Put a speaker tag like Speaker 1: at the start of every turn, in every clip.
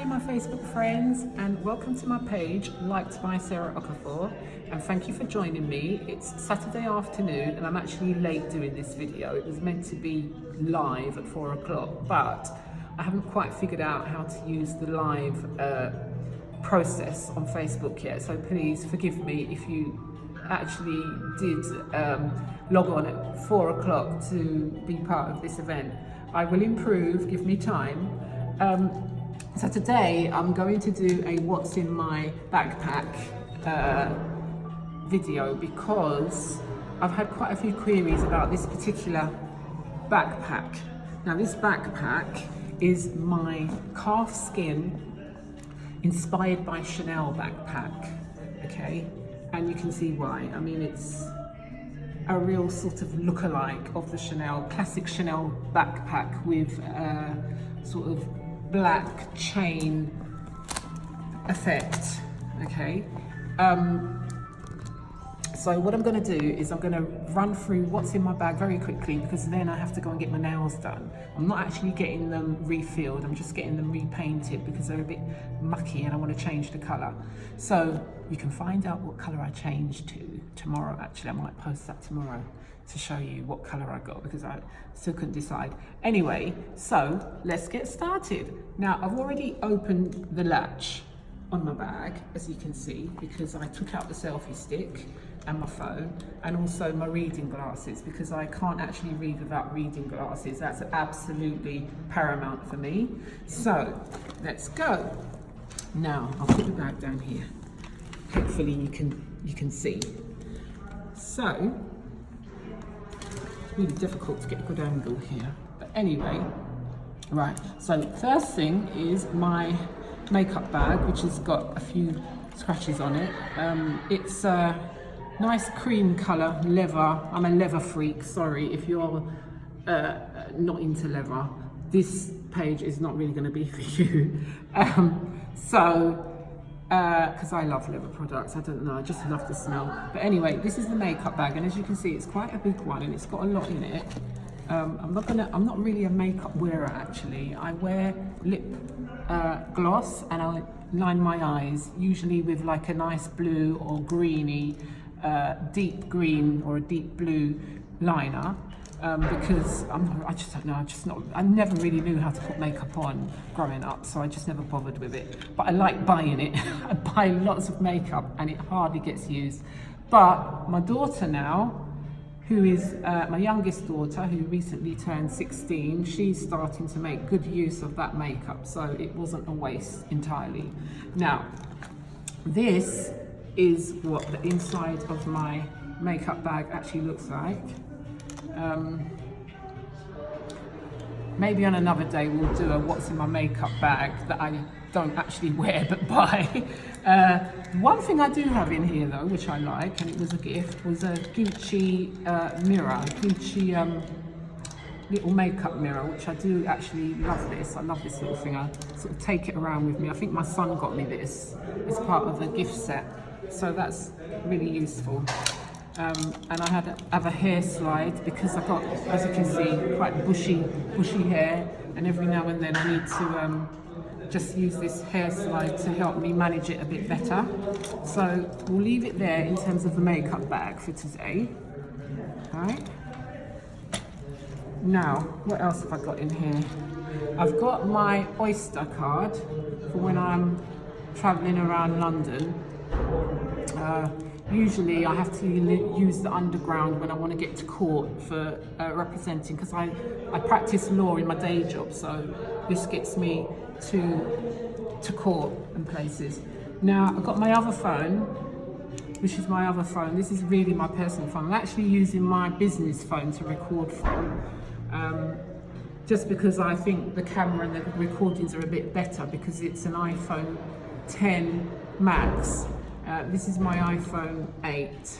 Speaker 1: Hi my Facebook friends, and welcome to my page Liked by Sarah Okafor, and thank you for joining me. It's Saturday afternoon and I'm actually late doing this video. It was meant to be live at 4 o'clock, but I haven't quite figured out how to use the live process on Facebook yet, so please forgive me if you actually did log on at 4 o'clock to be part of this event. I will improve, give me time. So today I'm going to do a what's in my backpack video because I've had quite a few queries about this particular backpack. Now this backpack is my calfskin inspired by Chanel backpack, okay? And you can see why. I mean, it's a real sort of look-alike of the Chanel, classic Chanel backpack with sort of black chain effect, okay? So what I'm going to do is I'm going to run through what's in my bag very quickly, because then I have to go and get my nails done. I'm not actually getting them refilled, I'm just getting them repainted because they're a bit mucky and I want to change the colour. So you can find out what colour I changed to tomorrow. Actually, I might post that tomorrow to show you what colour I got, because I still couldn't decide. Anyway, so let's get started. Now I've already opened the latch on my bag, as you can see, because I took out the selfie stick and my phone, and also my reading glasses, because I can't actually read without reading glasses. That's absolutely paramount for me. So let's go. Now I'll put the bag down here. Hopefully you can see. So it's really difficult to get a good angle here, but anyway, right. So first thing is my makeup bag, which has got a few scratches on it. It's a nice cream colour leather. I'm a leather freak, sorry if you're not into leather. This page is not really going to be for you. Because I love leather products, I don't know, I just love the smell. But anyway, this is the makeup bag, and as you can see, it's quite a big one and it's got a lot in it. I'm not really a makeup wearer actually. I wear lip gloss and I line my eyes, usually with like a nice blue or greeny, deep green or a deep blue liner. Because I never really knew how to put makeup on growing up, so I just never bothered with it. But I like buying it. I buy lots of makeup and it hardly gets used. But my daughter now, who is my youngest daughter, who recently turned 16, she's starting to make good use of that makeup, so it wasn't a waste entirely. Now, this is what the inside of my makeup bag actually looks like. Maybe on another day we'll do a what's in my makeup bag that I don't actually wear but buy. One thing I do have in here though, which I like, and it was a gift, was a Gucci mirror, Gucci little makeup mirror, which I do actually love this. I love this little thing. I sort of take it around with me. I think my son got me this as part of a gift set, so that's really useful. And I have a hair slide because I've got, as you can see, quite bushy hair, and every now and then I need to just use this hair slide to help me manage it a bit better. So we'll leave it there in terms of the makeup bag for today. Alright. Now, what else have I got in here? I've got my Oyster card for when I'm travelling around London. Usually I have to use the underground when I want to get to court for representing, because I practice law in my day job, so this gets me to court and places. Now I've got my other phone, which is my other phone. This is really my personal phone. I'm actually using my business phone to record from, just because I think the camera and the recordings are a bit better, because it's an iPhone 10 Max. This is my iPhone 8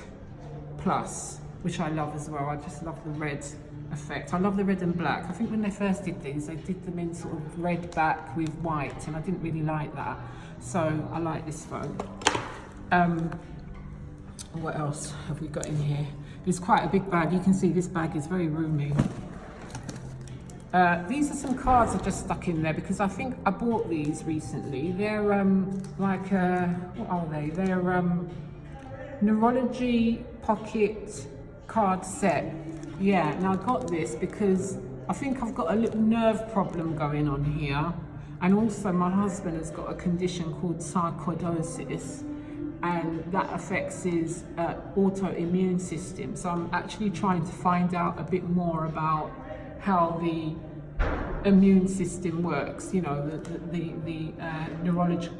Speaker 1: Plus, which I love as well. I just love the red effect. I love the red and black. I think when they first did these, they did them in sort of red back with white, and I didn't really like that. So I like this phone. What else have we got in here? It's quite a big bag. You can see this bag is very roomy. These are some cards I just stuck in there because I think I bought these recently. They're like, what are they? They're neurology pocket card set. Yeah, and I got this because I think I've got a little nerve problem going on here. And also my husband has got a condition called sarcoidosis, and that affects his autoimmune system. So I'm actually trying to find out a bit more about how the immune system works, you know, the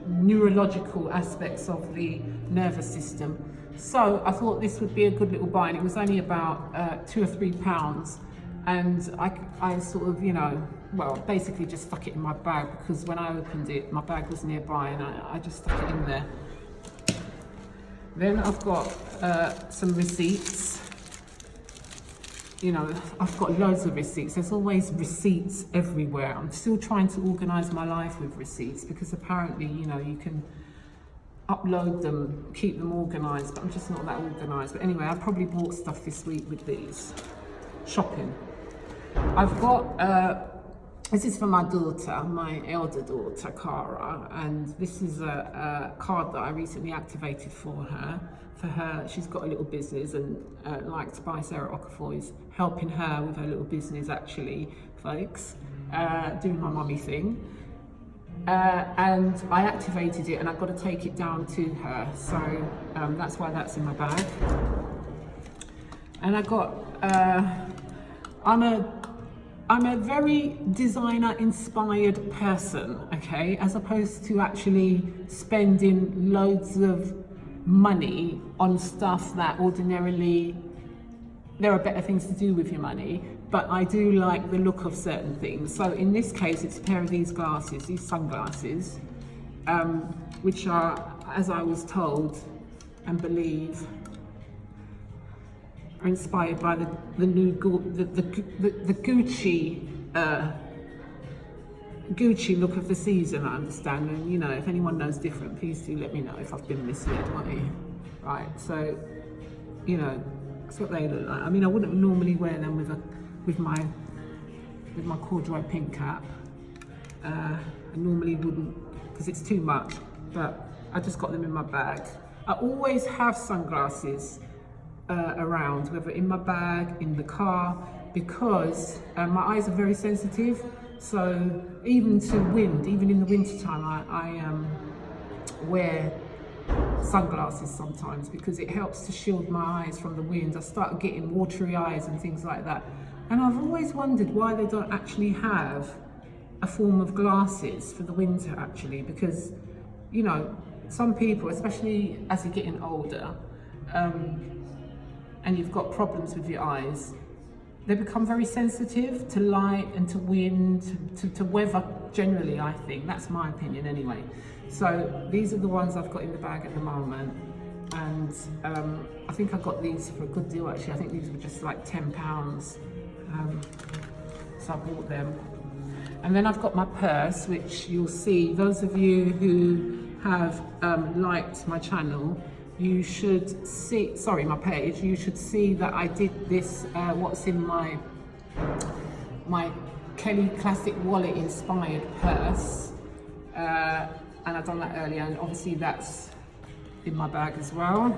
Speaker 1: neurological aspects of the nervous system. So I thought this would be a good little buy, and it was only about £2 or £3. And I sort of, you know, well, basically just stuck it in my bag because when I opened it, my bag was nearby and I just stuck it in there. Then I've got some receipts. You know, I've got loads of receipts. There's always receipts everywhere. I'm still trying to organise my life with receipts because apparently, you know, you can upload them, keep them organised, but I'm just not that organised. But anyway, I probably bought stuff this week with these. Shopping. I've got, this is for my daughter, my elder daughter, Cara, and this is a card that I recently activated for her. For her, she's got a little business, and like by Sarah Okafor is helping her with her little business actually, folks, doing my mummy thing. And I activated it and I've got to take it down to her, so that's why that's in my bag. And I got, I'm a very designer inspired person, okay, as opposed to actually spending loads of money on stuff that ordinarily there are better things to do with your money, but I do like the look of certain things. So in this case, it's a pair of these glasses, these sunglasses, which are, as I was told and believe, are inspired by the new the Gucci look of the season, I understand. And you know, if anyone knows different, please do let me know if I've been misled, won't you? Right, so you know, that's what they look like. I mean, I wouldn't normally wear them with my corduroy pink cap. I normally wouldn't because it's too much, but I just got them in my bag. I always have sunglasses around, whether in my bag, in the car, because my eyes are very sensitive. So even to wind, even in the winter time, I wear sunglasses sometimes because it helps to shield my eyes from the wind. I start getting watery eyes and things like that. And I've always wondered why they don't actually have a form of glasses for the winter actually, because, you know, some people, especially as you're getting older, and you've got problems with your eyes, they become very sensitive to light and to wind, to weather generally, I think. That's my opinion anyway. So these are the ones I've got in the bag at the moment. And I think I got these for a good deal actually. I think these were just like £10. So I bought them. And then I've got my purse, which you'll see, those of you who have liked my channel, you should see, sorry, my page, you should see that I did this, what's in my Kelly Classic Wallet inspired purse. And I've done that earlier, and obviously that's in my bag as well.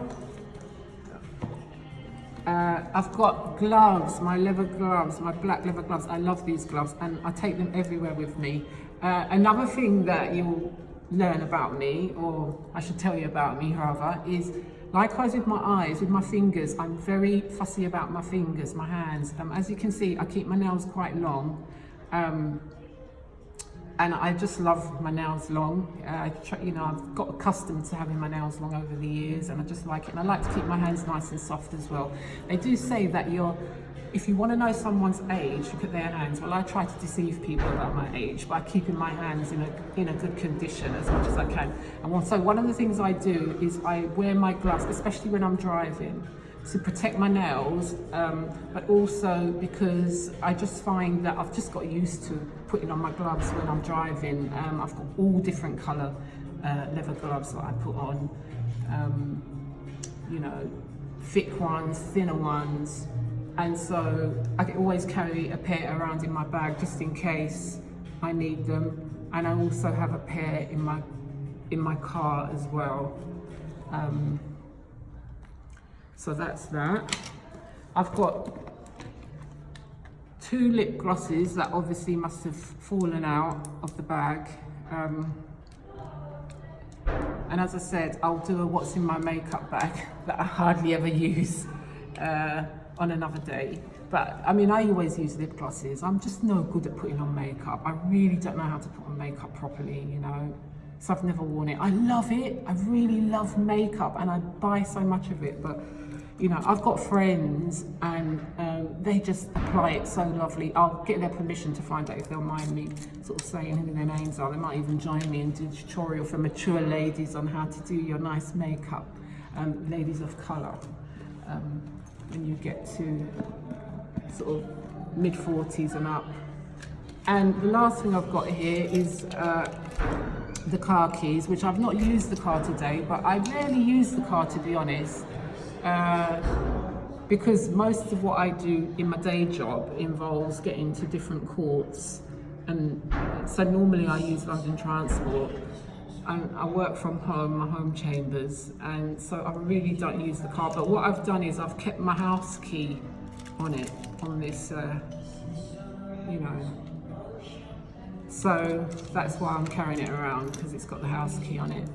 Speaker 1: I've got gloves, my leather gloves, my black leather gloves. I love these gloves and I take them everywhere with me. Another thing that you'll learn about me, or I should tell you about me rather, is likewise with my eyes, with my fingers. I'm very fussy about my fingers, my hands. As you can see, I keep my nails quite long. And I just love my nails long. You know, I've got accustomed to having my nails long over the years, and I just like it. And I like to keep my hands nice and soft as well. They do say that if you want to know someone's age, look at their hands. Well, I try to deceive people about my age by keeping my hands in a good condition as much as I can. And so one of the things I do is I wear my gloves, especially when I'm driving, to protect my nails, but also because I just find that I've just got used to putting on my gloves when I'm driving. I've got all different colour leather gloves that I put on, you know, thick ones, thinner ones, And so I can always carry a pair around in my bag just in case I need them. And I also have a pair in my car as well. So that's that. I've got 2 lip glosses that obviously must have fallen out of the bag. And as I said, I'll do a what's in my makeup bag that I hardly ever use on another day. But I mean, I always use lip glosses. I'm just no good at putting on makeup. I really don't know how to put on makeup properly, you know. So I've never worn it. I love it. I really love makeup and I buy so much of it. But you know, I've got friends and they just apply it so lovely. I'll get their permission to find out if they'll mind me sort of saying who their names are. They might even join me and do a tutorial for mature ladies on how to do your nice makeup, ladies of colour, when you get to sort of mid-40s and up. And the last thing I've got here is the car keys, which I've not used the car today, but I rarely use the car, to be honest. Because most of what I do in my day job involves getting to different courts, and so normally I use London Transport, and I work from home, my home chambers, and so I really don't use the car. But what I've done is I've kept my house key on it, on this, you know, so that's why I'm carrying it around, because it's got the house key on it,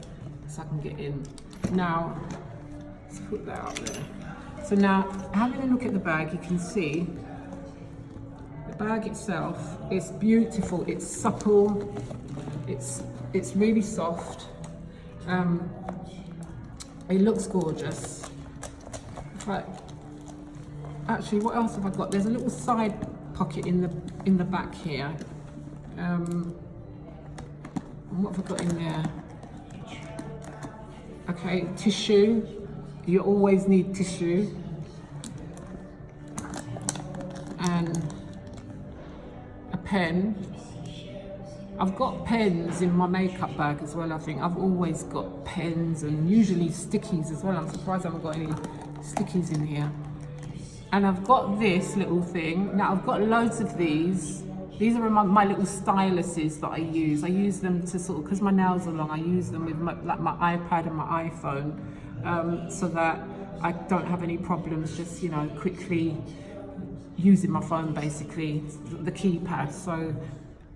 Speaker 1: so I can get in. Now, let's put that up there. So now, having a look at the bag, you can see the bag itself is beautiful. It's supple. It's really soft. It looks gorgeous. But actually, what else have I got? There's a little side pocket in the back here. And what have I got in there? Okay, tissue. You always need tissue. And a pen. I've got pens in my makeup bag as well, I think. I've always got pens and usually stickies as well. I'm surprised I haven't got any stickies in here. And I've got this little thing. Now I've got loads of these. These are my little styluses that I use. I use them to sort of, because my nails are long, I use them with my iPad and my iPhone, so that I don't have any problems just, you know, quickly using my phone, basically, the keypad. So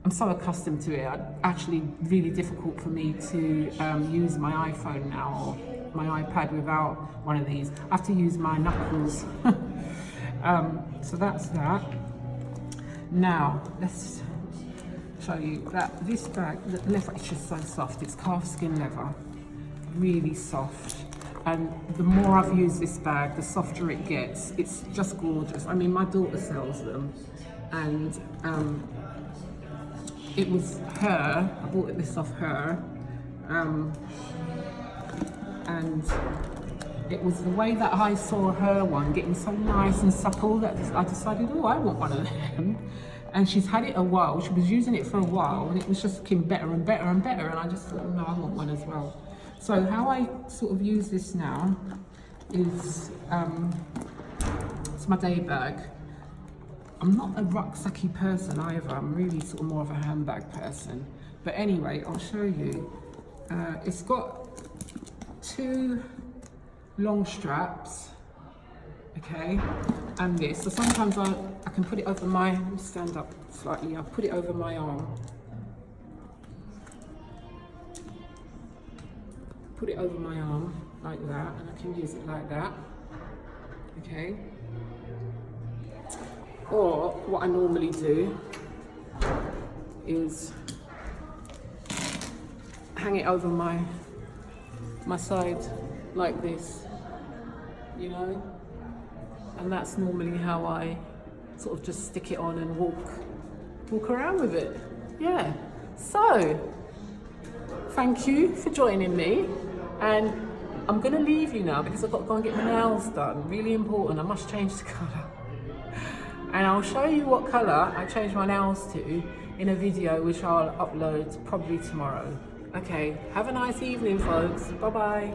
Speaker 1: I'm so accustomed to it. Actually, really difficult for me to use my iPhone now or my iPad without one of these. I have to use my knuckles. So that's that. Now, let's show you that this bag, the leather is just so soft. It's calfskin leather, really soft. And the more I've used this bag, the softer it gets. It's just gorgeous. I mean, my daughter sells them, and it was her. I bought this off her, and it was the way that I saw her one getting so nice and supple that I decided, oh, I want one of them. And she's had it a while. She was using it for a while, and it was just looking better and better and better. And I just thought, no, I want one as well. So how I sort of use this now is, it's my day bag. I'm not a rucksacky person either. I'm really sort of more of a handbag person. But anyway, I'll show you. It's got 2 long straps, okay, and this. So sometimes I can put it over my, let me stand up slightly, I'll put it over my arm. Put it over my arm like that, and I can use it like that, okay. Or what I normally do is hang it over my side like this, you know, and that's normally how I sort of just stick it on and walk around with it. Yeah, so thank you for joining me, and I'm gonna leave you now because I've got to go and get my nails done. Really important, I must change the colour. And I'll show you what colour I change my nails to in a video which I'll upload probably tomorrow. Okay, have a nice evening, folks. Bye-bye.